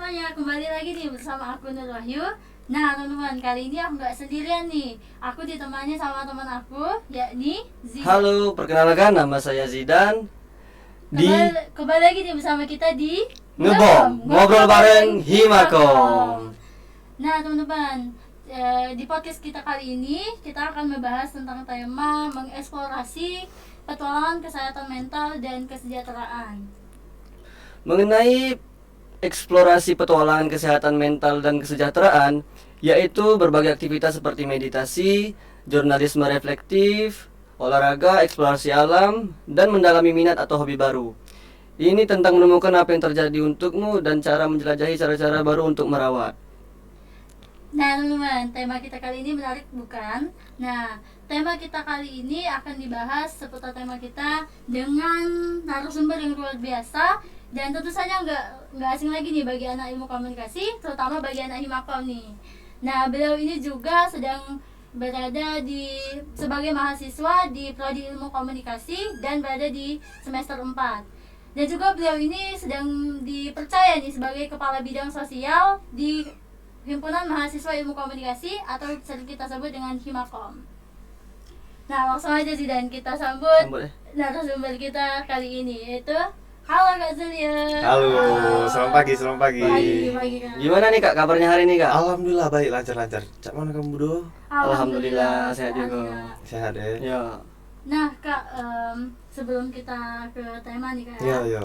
semuanya, kembali lagi nih bersama aku Nur Wahyu. Nah teman-teman, kali ini aku nggak sendirian nih. Aku ditemani sama teman aku, yakni Zidan. Halo, perkenalkan nama saya Zidan. Kembali lagi nih bersama kita di Ngebom, ngobrol bareng Himakom. Nah teman-teman, di podcast kita kali ini kita akan membahas tentang tema mengeksplorasi petualangan kesehatan mental dan kesejahteraan. Mengenai eksplorasi petualangan kesehatan mental dan kesejahteraan, yaitu berbagai aktivitas seperti meditasi, jurnalisme reflektif, olahraga, eksplorasi alam, dan mendalami minat atau hobi baru. Ini tentang menemukan apa yang terjadi untukmu dan cara menjelajahi cara-cara baru untuk merawat. Nah teman-teman, tema kita kali ini menarik bukan? Nah, tema kita kali ini akan dibahas seputar tema kita dengan narasumber yang luar biasa. Dan tentu saja nggak asing lagi nih bagi anak ilmu komunikasi, terutama bagi anak Himakom nih. Nah, beliau ini juga sedang berada sebagai mahasiswa di Prodi Ilmu Komunikasi dan berada di semester 4. Dan juga beliau ini sedang dipercaya nih sebagai kepala bidang sosial di Himpunan Mahasiswa Ilmu Komunikasi atau sering kita sebut dengan Himakom. Nah, langsung aja sih dan kita sambut narasumber kita kali ini, yaitu halo Kak Zulia. Halo, selamat pagi. Pagi, Kak. Gimana nih Kak kabarnya hari ini Kak? Alhamdulillah baik, lancar. Cak mana kamu berdua? Alhamdulillah, sehat juga. Sehat ya? Ya. Nah Kak, sebelum kita ke tema nih Kak, Iya.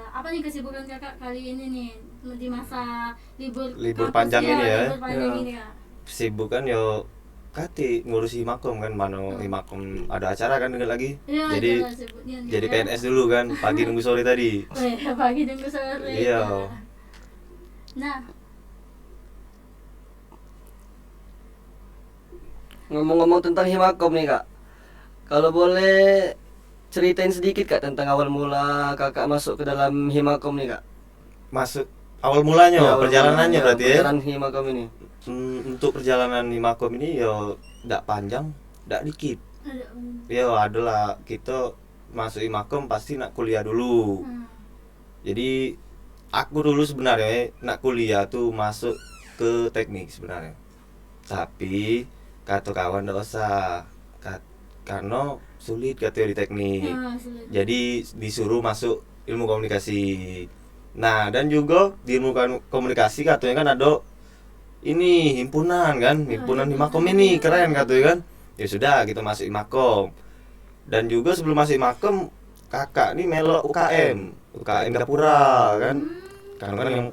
apa nih kesibukan Kakak kali ini nih di masa libur panjang ini ya? Libur panjang Ya. ini Kak. Sibuk kan yo kati ngurusi Himakom kan, mana Himakom ada acara kan dengar lagi. Iya, Jadi jelas sebutnya nih, jadi ya. PNS dulu kan, pagi nunggu sore tadi. Oh iya, pagi nunggu sore. Iya. Nah, Ngomong-ngomong tentang Himakom nih Kak, kalau boleh ceritain sedikit Kak tentang awal mula Kakak masuk ke dalam Himakom nih Kak. Masuk awal mulanya, Ya, awal perjalanannya mulanya, berarti ya. perjalanan Himakom ini. Untuk perjalanan Himakom ini yo ndak panjang, ndak dikit. ada Yo adalah kita masuk Himakom pasti nak kuliah dulu. Jadi aku dulu sebenarnya nak kuliah tuh masuk ke teknik sebenarnya. Tapi kata kawan ndak usah karena sulit katanya di teknik. sulit. Jadi disuruh masuk ilmu komunikasi. Nah, dan juga di ilmu komunikasi katanya kan ada ini himpunan kan, himpunan Himakom ini keren katanya kan. Ya sudah kita masuk Himakom. Dan juga sebelum masuk Himakom kakak nih melok UKM Gapura kan. Karena kan yang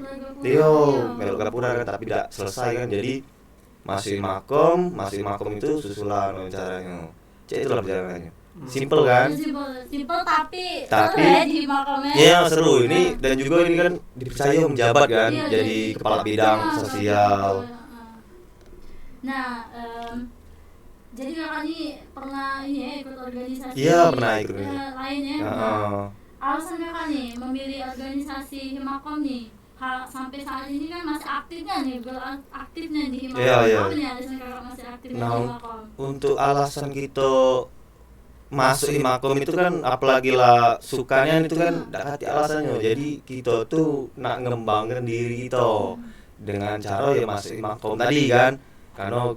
melok Gapura kan tapi tidak selesai kan. Jadi masuk Himakom itu susulan wawancaranya. Itulah perjalanannya. Simple kan? Simple tapi Tapi- seru ya di makamnya. Iya seru ini, dan juga ini kan dipercaya menjabat kan, Iya, jadi kepala bidang sosial. Nah, jadi kakak ini pernah ini ya ikut organisasi Iya, pernah ikut. lain ya. Heeh. Alasan kakak nih memilih organisasi Himakom nih sampai saat ini kan masih aktif kan nih, aktifnya di Himakom. Iya. Apa nih alasan kakak masih aktif di Nah, Himakom? untuk alasan kita masuk Himakom itu kan apalagi lah sukanya itu kan ndak hati alasannya. Jadi kita tuh nak ngembangkan diri kita dengan cara ya masuk Himakom tadi kan. Karena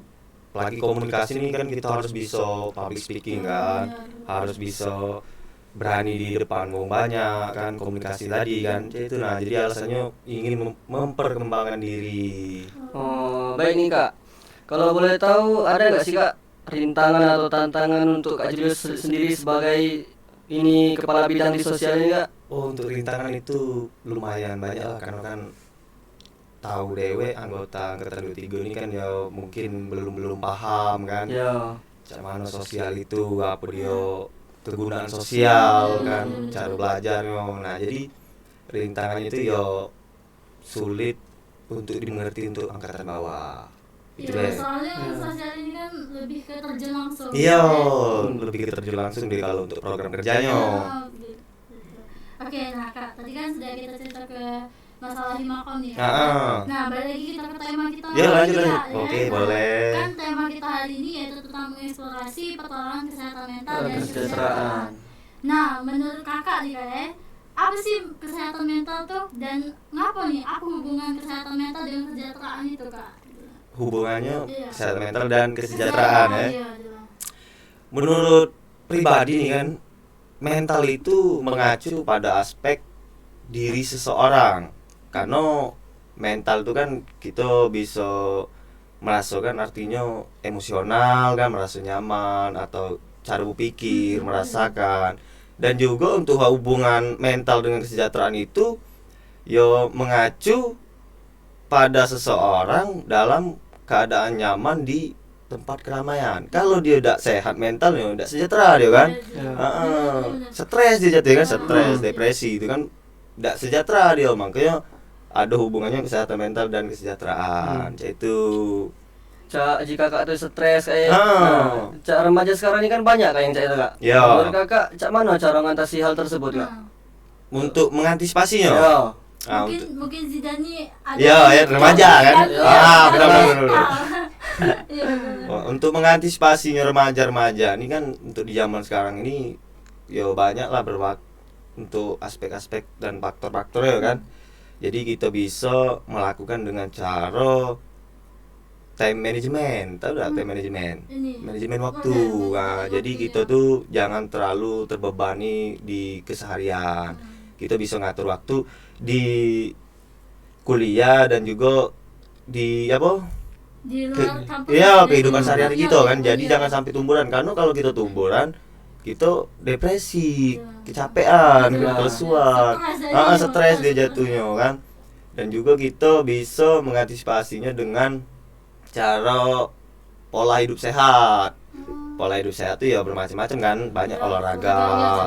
apalagi komunikasi ini kan kita harus bisa public speaking kan. Harus bisa berani di depan ngomong banyak kan, komunikasi tadi kan. Itu nah, jadi alasannya ingin memperkembangkan diri. Oh, baik nih Kak. Kalau boleh tahu ada nggak sih Kak rintangan atau tantangan untuk Kak Julius sendiri sebagai ini kepala bidang di sosial ini Kak? Oh, untuk rintangan itu lumayan banyak lah karena kan tahu dewe anggota angkatan 23 ini kan ya mungkin belum paham kan Ya. cara mana sosial itu, apa dia kegunaan sosial kan, cara belajarnya. Nah, jadi rintangannya itu ya sulit untuk dimengerti untuk angkatan bawah. Itu Iya, deh. soalnya sosial ini kan lebih ke terjun langsung. Iya, lebih kita terjun langsung deh kalau untuk program kerjanya. Gitu. Oke, nah Kak, tadi kan sudah kita cerita ke masalah Himakom nih. Nah, balik lagi kita ke tema kita. Ya, lanjut. Ya. Oke, boleh. Kan tema kita hari ini yaitu tentang mengeksplorasi petualangan kesehatan mental dan Kesejahteraan. kesejahteraan. Nah, menurut Kakak nih Kak, apa sih kesehatan mental tuh, dan ngapa nih apa hubungan kesehatan mental dengan kesejahteraan itu Kak? Hubungannya Iya. kesehatan mental dan kesejahteraan ya. Iya, jelas. Menurut pribadi nih kan, mental itu mengacu pada aspek diri seseorang. Karena mental itu kan kita bisa merasakan artinya emosional kan, merasa nyaman atau cara berpikir, merasakan. Dan juga untuk hubungan mental dengan kesejahteraan itu yo mengacu pada seseorang dalam keadaan nyaman di tempat keramaian. Kalau dia tidak sehat mental, ya tidak sejahtera dia kan. Stres dia jatuh kan, stres, depresi itu kan tidak sejahtera dia. Makanya ada hubungannya kesehatan mental dan kesejahteraan. Itu. Cak, jika kakak tuh stres kayak Ah. cak remaja sekarang ini kan banyak kak yang cak itu kak. Ya. Menurut kakak, cak mana cara mengatasi hal tersebut kak? Nah, Untuk mengantisipasinya. Ya. Ah, mungkin Zidane ada Ya, remaja kan? Benar. Iya, benar. Oh, untuk mengantisipasinya remaja-remaja ini kan untuk di zaman sekarang ini ya banyak lah untuk aspek-aspek dan faktor-faktor ya kan. Jadi kita bisa melakukan dengan cara time management, tahu nggak time management? Ini. Manajemen waktu. Oh, Nah, waktu, jadi ya. kita tuh jangan terlalu terbebani di keseharian. Kita bisa ngatur waktu di kuliah dan juga di apa? Di luar kampus. Iya, kehidupan sehari-hari Iya, kita kan. iya, Jadi iya. jangan sampai tumburan, karena kalau kita tumburan kita depresi, Iya. kecapean, Iya. kesuat, stres dia jatuhnya kan. Dan juga kita bisa mengantisipasinya dengan cara pola hidup sehat. Pola hidup sehat itu ya bermacam-macam kan, banyak Ya, olahraga,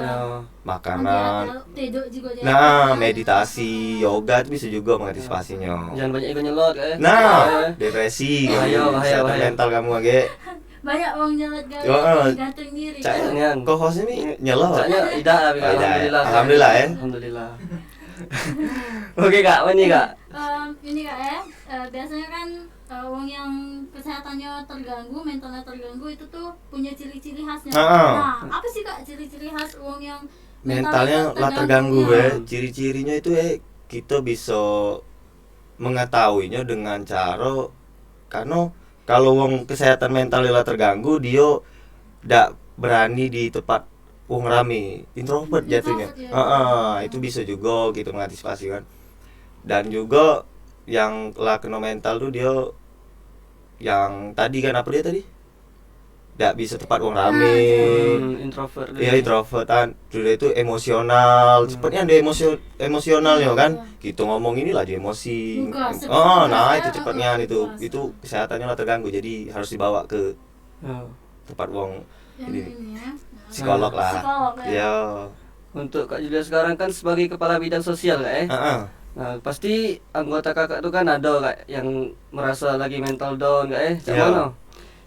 Ya. makanan, tidur juga dia. nah meditasi, yoga itu bisa juga mengantisipasinya. Jangan banyak ego nyelot kak. Nah, depresi, Bahaya, bahaya, kesehatan bahaya. mental kamu age. Banyak orang jalan Yo, gantung diri. Cak, Jangan. co-host ini nyelot. Caknya tidak tapi Oh, tidak, ya. alhamdulillah. Alhamdulillah, ya. Alhamdulillah. Oke kak, ini kak. Ini Kak ya, biasanya kan orang yang kesehatannya terganggu, mentalnya terganggu itu tuh punya ciri-ciri khasnya. Ah. Nah, apa sih Kak ciri-ciri khas orang yang Mentalnya lah terganggu ya? ya. Ciri-cirinya itu kita bisa mengetahuinya dengan cara, karena kalau wong kesehatan mentalnya lah terganggu, dia tidak berani di tempat wong rame, introvert jatuhnya. Introvert, ya. Itu bisa juga gitu mengantisipasi kan. Dan juga yang lah kena mental tuh dia yang tadi kan, apa dia tadi? Tidak bisa tempat wong rame. Introvert. Iya, introvertan. Sudah itu emosional. Cepatnya ada emosionalnya kan. Kita ngomong ini lagi emosi. Bukan, cepet. Nah itu cepatnya itu. Bukan. Itu kesehatannya lah terganggu. Jadi harus dibawa ke Ya. tempat wong Yang ini ini ya. psikolog lah. Psikolog, ya. Iya. Untuk Kak Julia sekarang kan sebagai kepala bidang sosial kak Heeh. Nah, pasti anggota kakak tuh kan ada kak yang merasa lagi mental down kak Iya. Mana?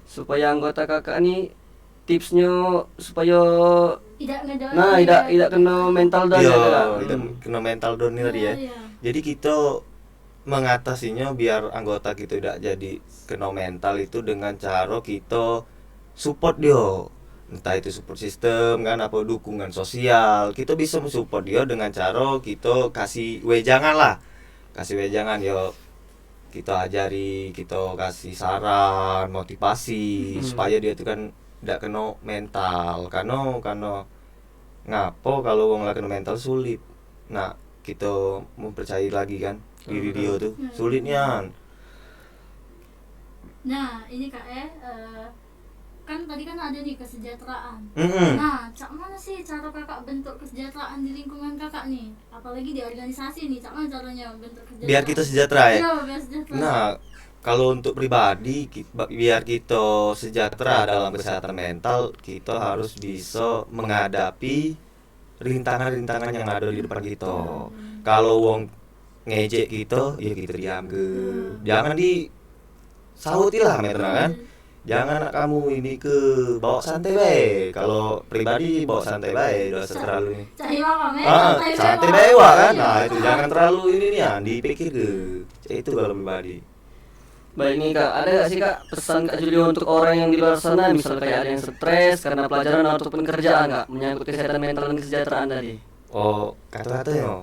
Supaya anggota kakak nih tipsnya supaya Tidak ngedown. tidak kena mental down Iya, ya kak. itu kena mental down ini tadi ya. Iya. Jadi kita mengatasinya biar anggota kita tidak jadi kena mental itu dengan cara kita support dia, entah itu support sistem kan, apa dukungan sosial. Kita bisa mensupport dia dengan cara kita kasih wejangan lah, kasih wejangan yo, kita ajari, kita kasih saran, motivasi supaya dia itu kan tidak kena mental. Karena ngapo kalau wong lagi kena mental sulit. Nah, kita mempercayai lagi kan diri dia tuh sulitnya. Nah, ini Kak kan tadi kan ada nih kesejahteraan. Mm-mm. Nah, cak mana sih cara kakak bentuk kesejahteraan di lingkungan kakak nih? Apalagi di organisasi nih, cak mana caranya bentuk kesejahteraan? Biar kita sejahtera ya. Iya, biar sejahtera. Nah, kalau untuk pribadi biar kita sejahtera dalam kesehatan mental, kita harus bisa menghadapi rintangan-rintangan yang ada di depan kita. Kalau wong ngejek kita, ya kita diam ke. Jangan disauti lah meter kan. Jangan kamu ini ke bawa santai bae. Kalau pribadi bawa santai bae, udah terlalu ini. Cak Iwa kami, Santai bae wah kan. Nah, itu jangan terlalu ini nih ya, dipikir ke. Itu kalau pribadi. Baik nih kak, ada gak sih kak pesan Kak Julia untuk orang yang di luar sana, misal kayak ada yang stres karena pelajaran ataupun kerjaan kak, menyangkut kesehatan mental dan kesejahteraan tadi? Oh, kata-katanya.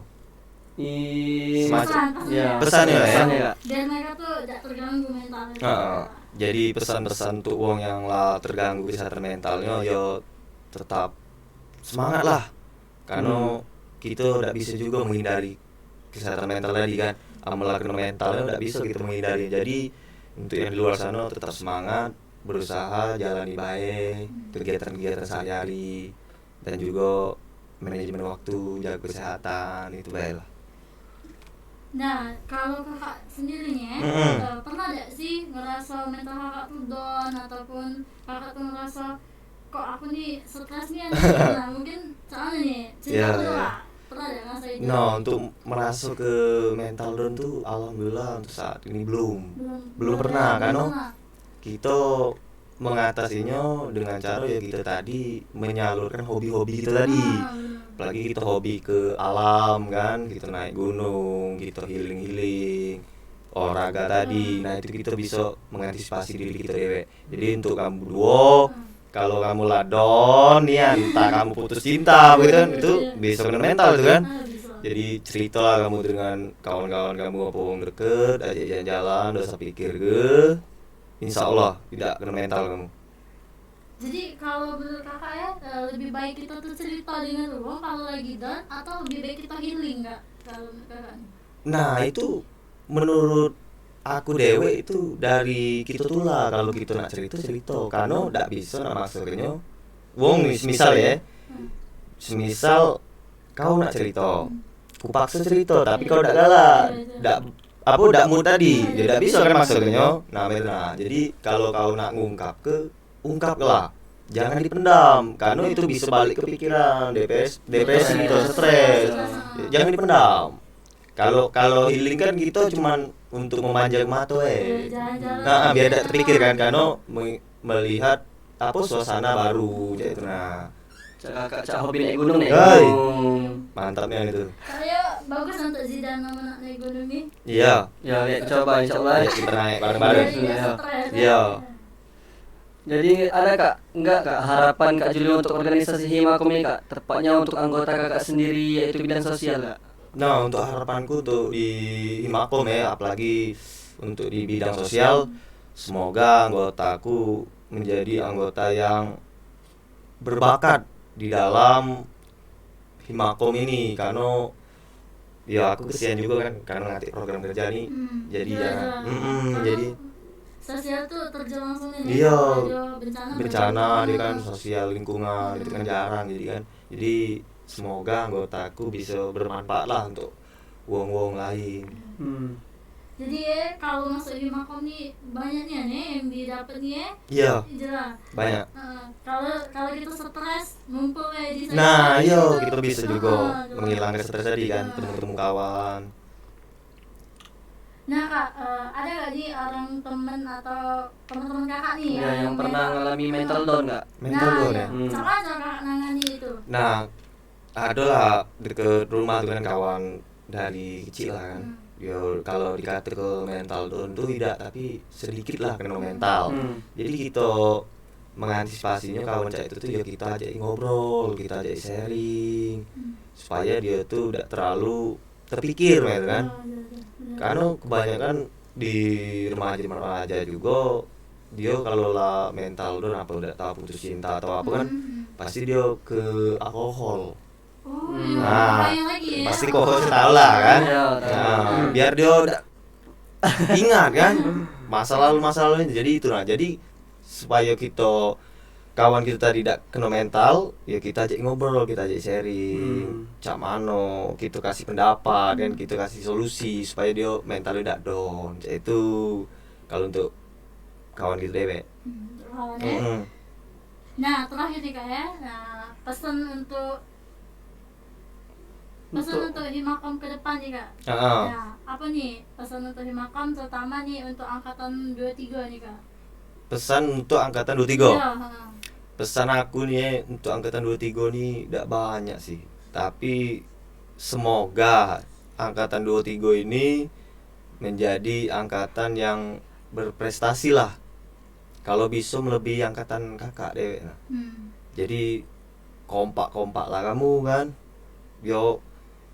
Semacam Pesan ya, Pesan ya, pesannya Kak. biar mereka tuh tidak terganggu mentalnya. Heeh. Jadi pesan-pesan untuk wong yang lah terganggu kesehatan mentalnya yo tetap semangat lah. Karena kita tidak bisa juga menghindari kesehatan mental tadi kan. Amal kena mentalnya tidak bisa kita menghindari. Jadi untuk yang di luar sana tetap semangat, berusaha jalani baik kegiatan-kegiatan sehari-hari dan juga manajemen waktu, jaga kesehatan itu baik lah. Nah, kalau kakak sendiri nih, pernah gak sih ngerasa mental kakak tuh down ataupun kakak tuh ngerasa kok aku nih stres nih? Nah, mungkin soalnya nih cerita dulu Kak. Pernah gak ngerasain itu? Nah, untuk merasuk ke mental down tuh alhamdulillah untuk saat ini belum pernah karena kita mengatasinya dengan cara ya kita tadi menyalurkan hobi-hobi kita tadi. Apalagi kita hobi ke alam kan, kita naik gunung, kita healing olahraga tadi. Nah, itu kita bisa mengantisipasi diri kita dewek. Jadi untuk kamu dua, kalau kamu ladon ya entah kamu putus cinta begitu kan, itu bisa kena mental itu kan. Jadi ceritalah kamu dengan kawan-kawan kamu apa yang deket, ajak jalan-jalan, dosa pikir ke, insya Allah tidak kena mental kamu. Jadi kalau menurut kakak ya, lebih baik kita tuh cerita dengan orang kalau lagi down atau lebih baik kita healing nggak kalau menurut kakak? Nah, itu menurut aku dewe itu dari kita tuh lah, kalau kita nak cerita karena ndak bisa nak maksudnya wong misal ya, semisal kau nak cerita, ku paksa cerita tapi kau ndak galak, ndak mood tadi, ya ndak bisa kan maksudnya. Nah, jadi kalau kau nak ngungkap ungkap lah, jangan dipendam karena itu bisa balik ke pikiran depresi atau stres. Jangan dipendam. Kalau healing kan kita cuman untuk memanjang mata nah biar tidak terpikir kan, karena melihat apa suasana baru gitu. Nah, Cak hobi naik gunung nih. Hai. Mantapnya itu. Kayak bagus untuk Zidane sama naik gunung nih. Iya, Ya, coba insyaallah. ayo kita naik bareng-bareng. Jadi dia stres. Iya. Jadi ada Kak, enggak Kak harapan Kak Julio untuk organisasi Himakom ini Kak, tepatnya untuk anggota Kakak sendiri yaitu bidang sosial Kak. Nah, untuk harapanku untuk di Himakom ya, apalagi untuk di bidang sosial, semoga anggotaku menjadi anggota yang berbakat di dalam Himakom ini, karena ya aku kesian juga kan karena ngerti program kerja nih. Jadi Iya, ya jadi sosial tuh terjun langsung nih. Iya. Bencana bencana dia kan sosial lingkungan itu kan jarang, jadi semoga anggotaku bisa bermanfaat lah untuk wong-wong lain. Jadi ya kalau masuk Himakom nih banyaknya nih yang didapat nih ya. Iya, Jelas. banyak. Kalau kita stres ngumpul ya di sana. Nah, gitu. kita bisa juga Gitu. menghilangkan stres tadi kan, temu kawan. Nah Kak, ada gak nih orang temen atau teman-teman kakak nih Ya, yang pernah mengalami mental down Kak. Mental down ya. Cara kakak nangani itu? Nah, ada lah deket rumah tuh kan kawan dari kecil lah kan. Yo, kalau dikata ke mental down tuh tidak, tapi sedikit lah kena mental. Jadi kita mengantisipasinya kawan cak itu tuh ya kita ajak ngobrol, kita ajak sharing, supaya dia tuh tidak terlalu terpikir gitu kan. Karena kebanyakan di remaja juga dia kalau lah mental down apa udah tahu putus cinta atau apa kan, pasti dia ke alkohol. Oh, Nah, main lagi ya? pasti kok tahu lah kan. Iya, Nah, biar dia udah ingat kan masa lalunya. Jadi itu nah, jadi supaya kita kawan kita tidak kena mental, ya kita ajak ngobrol, kita ajak sharing, cak mano, kita kasih pendapat kan, kita kasih solusi supaya dia mental tidak down. Itu kalau untuk kawan kita dewek. Nah, terakhir nih Kak ya. Nah, pesan untuk Himakom ke depan nih Kak. Nah, apa nih pesan untuk Himakom terutama nih untuk angkatan 23 nih Kak? Pesan untuk angkatan 23. Iya, Pesan aku nih untuk angkatan 23 nih tidak banyak sih, tapi semoga angkatan 23 ini menjadi angkatan yang berprestasi lah, kalau bisa melebihi angkatan kakak dewek. Jadi kompak lah kamu kan, yo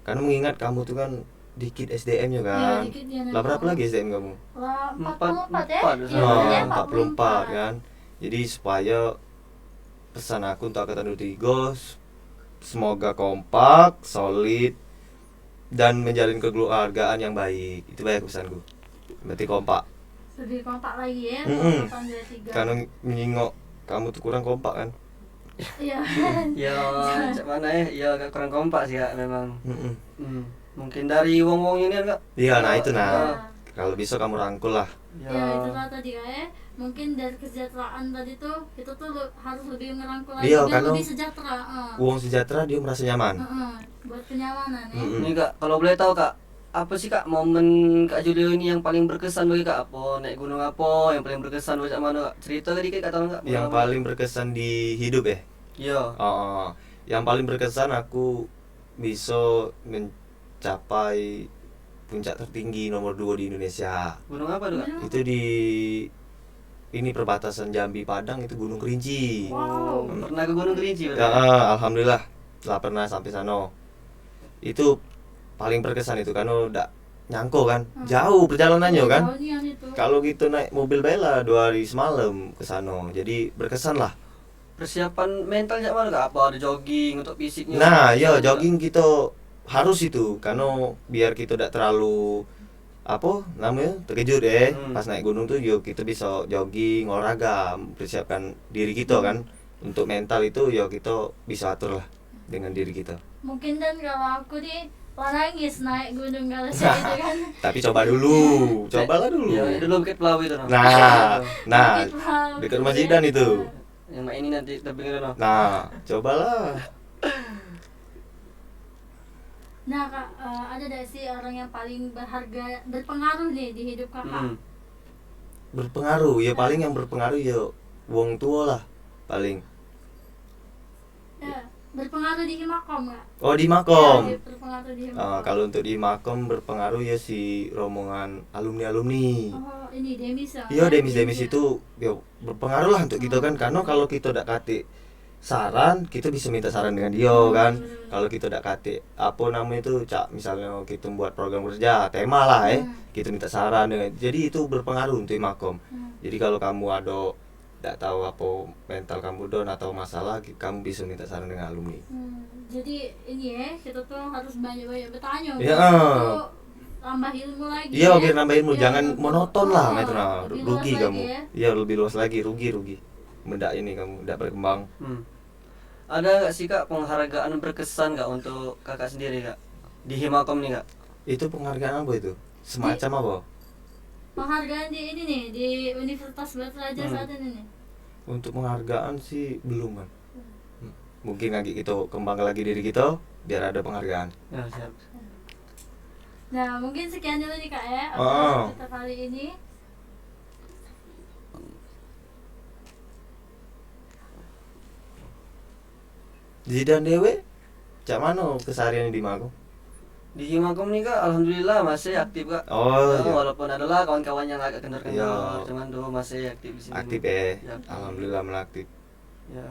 kan mengingat kamu tuh kan dikit SDM-nya kan. dikit ya, Lah berapa lagi SDM kamu? Lah, 44 ya? Empat, Iya, Oh, benernya 44 kan. Jadi supaya pesan aku untuk angkatan 23 semoga kompak, solid dan menjalin kekeluargaan yang baik. Itu banyak pesanku. Berarti kompak. Lebih kompak lagi ya, Mm-mm. angkatan 23. Karena menyingok kamu tuh kurang kompak kan. Iya. Ya, cak mana ya? Ya agak kurang kompak sih kak memang. Mm-mm. Mungkin dari wong-wong ini kak. Iya, nah itu Ya. nah. Kalau bisa kamu rangkul lah. Ya, itulah tadi kayak mungkin dari kesejahteraan tadi tuh kita tuh harus lebih ngerangkul lagi Iya, biar karena lebih sejahtera. Uang sejahtera dia merasa nyaman. Buat kenyamanan ya. Mm-mm. Ini kak, kalau boleh tahu kak, apa sih kak momen kak Julio ini yang paling berkesan bagi kak? Apa naik gunung apa yang paling berkesan macam mana kak? Cerita dikit kak tolong kak. Yang paling berkesan di hidup ya. Iya. Oh, yang paling berkesan aku bisa mencapai puncak tertinggi nomor 2 di Indonesia. Gunung apa tuh kak? Itu di ini perbatasan Jambi Padang, itu Gunung Kerinci. Wow. Pernah ke Gunung Kerinci Ya, berarti? alhamdulillah telah pernah sampai sana. Itu paling berkesan itu karena udah nyangko kan, jauh perjalanannya kan. Jauhnya itu. Kalau gitu naik mobil bela 2 hari semalam ke sana. Jadi berkesan lah. Persiapan mental cak mana kak? Apa ada jogging untuk fisiknya? Nah, ya jogging kita harus itu karena biar kita tidak terlalu apa namanya terkejut pas naik gunung tuh yuk kita bisa jogging olahraga persiapkan diri kita kan untuk mental itu ya kita bisa atur lah dengan diri kita. Mungkin dan kalau aku nih nangis naik gunung Galasia itu kan. Tapi coba dulu, cobalah dulu. Ya, dulu Bukit Pelawi itu. no. Nah, Bukit Pelawi, dekat rumah Zidan itu. Yang main ini nanti tapi no. Nah, cobalah. Nah kak, ada gak sih orang yang paling berpengaruh nih di hidup kakak? Berpengaruh ya paling yang berpengaruh ya wong tua lah paling. Ya, berpengaruh di Himakom nggak? Oh di Makom. Ya, berpengaruh di Himakom. Kalau untuk di Makom berpengaruh ya si rombongan alumni. Oh ini Demis ya? Iya Demis itu ya berpengaruh lah untuk kita kan karena kalau kita tidak kate saran kita bisa minta saran dengan dia kan. Kalau kita tidak kate apa namanya itu cak misalnya kita buat program kerja tema lah kita minta saran dengan jadi itu berpengaruh untuk Makom. Jadi kalau kamu ada tidak tahu apa mental kamu down atau masalah kamu bisa minta saran dengan alumni. Jadi ini ya kita tuh harus banyak-banyak bertanya. Ya. Untuk tambah ilmu lagi. Iya ya. biar nambah ilmu Ya, jangan monoton lah metro lebih rugi luas kamu. lagi ya. Iya lebih luas lagi rugi. Mendak ini kamu tidak berkembang. Ada nggak sih kak penghargaan berkesan nggak untuk kakak sendiri kak di Himakom nih kak? Itu penghargaan apa itu? Semacam apa? Penghargaan di ini nih di Universitas Batu Raja saat ini nih. Untuk penghargaan sih belum kan. Mungkin lagi kita kembang lagi diri kita biar ada penghargaan. Ya siap. Nah mungkin sekian dulu nih kak ya Oh. obrolan kita kali ini. Zidan dewe, cak mana keseharian di Makom? Di Himakom nih kak, alhamdulillah masih aktif kak. Oh, Ya, iya. walaupun adalah kawan-kawan yang agak kendor-kendor, Iya. cuman tuh masih aktif di sini. Aktif Ya. Alhamdulillah melaktif. Ya.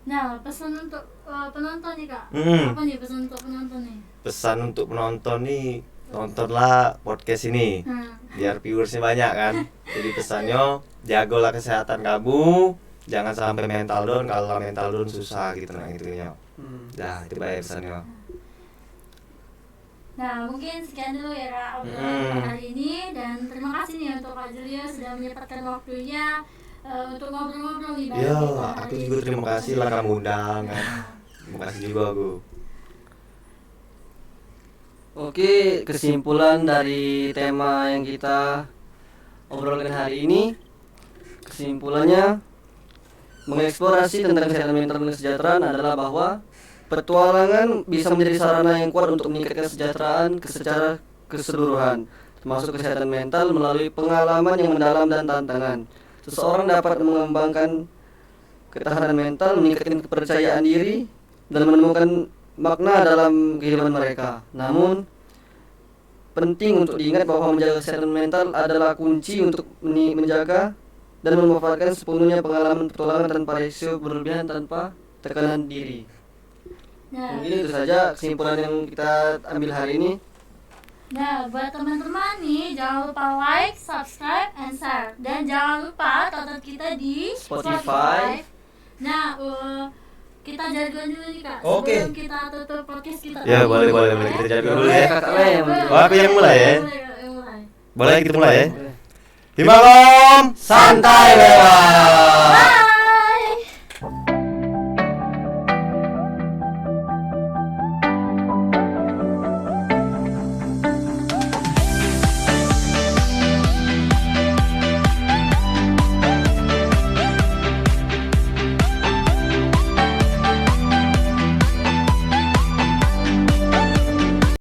Nah pesan untuk penonton nih kak. Hmm. Apa nih pesan untuk penonton nih? Pesan untuk penonton nih, nontonlah podcast ini. Biar viewersnya banyak kan. Jadi pesannya jagalah kesehatan kamu, jangan sampai mental down. Kalau mental down susah gitu nah itunya. Dah itu baik pesannya. Nah mungkin sekian dulu ya kak obrolan kita hari ini dan terima kasih nih untuk Kak Julio sudah menyempatkan waktunya untuk ngobrol-ngobrol nih bareng Ya, kita hari aku ini. juga terima kasih lah kamu undang kan. Terima kasih juga aku. Oke, kesimpulan dari tema yang kita obrolkan hari ini, kesimpulannya mengeksplorasi tentang kesehatan mental dan kesejahteraan adalah bahwa petualangan bisa menjadi sarana yang kuat untuk meningkatkan kesejahteraan secara keseluruhan, termasuk kesehatan mental melalui pengalaman yang mendalam dan tantangan. Seseorang dapat mengembangkan ketahanan mental, meningkatkan kepercayaan diri, dan menemukan makna dalam kehidupan mereka. Namun, penting untuk diingat bahwa menjaga kesehatan mental adalah kunci untuk menjaga dan memanfaatkan sepenuhnya pengalaman petualangan tanpa risiko berlebihan tanpa tekanan diri. Nah, Mungkin itu saja kesimpulan yang kita ambil hari ini. Nah, buat teman-teman nih, jangan lupa like, subscribe, and share. Dan jangan lupa tonton kita di Spotify. Nah, kita jargon dulu nih Kak. Oke. Sebelum kita tutup podcast kita. Ya, boleh kita jargon dulu ya. Kakak lah yang Oh, aku yang mulai ya. Mulai. Boleh kita mulai ya. Boleh. Himakom Santai lewat.